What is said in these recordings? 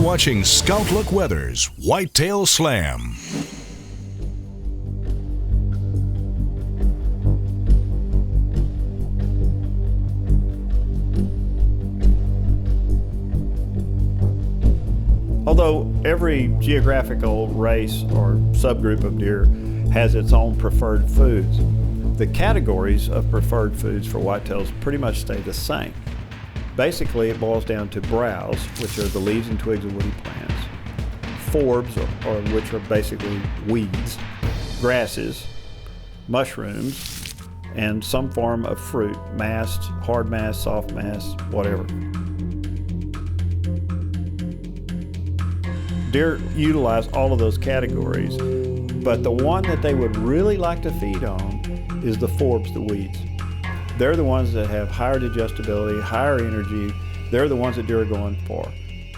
watching Scout Look Weather's Whitetail Slam. Although every geographical race or subgroup of deer has its own preferred foods, the categories of preferred foods for whitetails pretty much stay the same. Basically, it boils down to browse, which are the leaves and twigs of woody plants, forbs, or which are basically weeds, grasses, mushrooms, and some form of fruit, mast, hard mast, soft mast, whatever. Deer utilize all of those categories, but the one that they would really like to feed on is the forbs, the weeds. They're the ones that have higher digestibility, higher energy. They're the ones that deer are going for.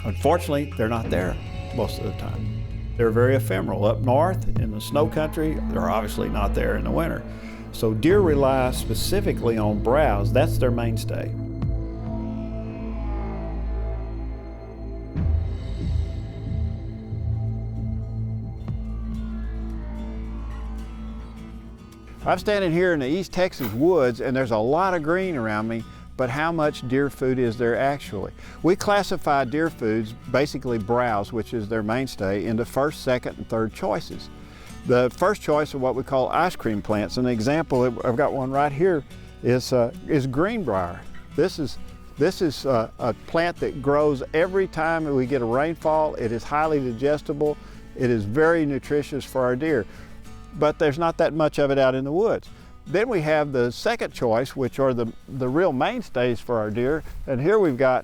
Unfortunately, they're not there most of the time. They're very ephemeral. Up north in the snow country, they're obviously not there in the winter. So deer rely specifically on browse. That's their mainstay. I'm standing here in the East Texas woods and there's a lot of green around me, but how much deer food is there actually? We classify deer foods, basically browse, which is their mainstay, into first, second, and third choices. The first choice are what we call ice cream plants. An example, I've got one right here, is greenbrier. This is a plant that grows every time we get a rainfall. It is highly digestible. It is very nutritious for our deer, but there's not that much of it out in the woods. Then we have the second choice, which are the real mainstays for our deer. And here we've got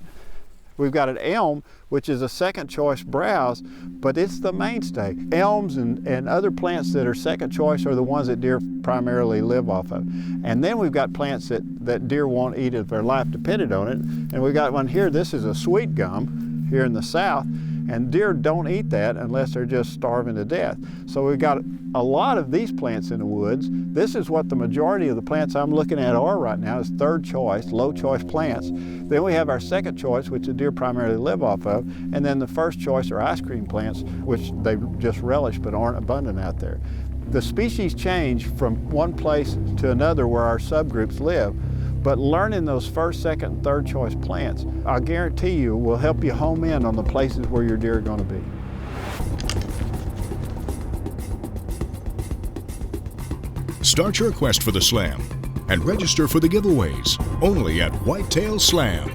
an elm, which is a second choice browse, but it's the mainstay. Elms and other plants that are second choice are the ones that deer primarily live off of. And then we've got plants that deer won't eat if their life depended on it. And we've got one here, this is a sweet gum here in the south. And deer don't eat that unless they're just starving to death. So we've got a lot of these plants in the woods. This is what the majority of the plants I'm looking at are right now, is third choice, low choice plants. Then we have our second choice, which the deer primarily live off of, and then the first choice are ice cream plants, which they just relish but aren't abundant out there. The species change from one place to another where our subgroups live. But learning those first, second, and third choice plants, I guarantee you, will help you home in on the places where your deer are going to be. Start your quest for the Slam and register for the giveaways only at Whitetail Slam.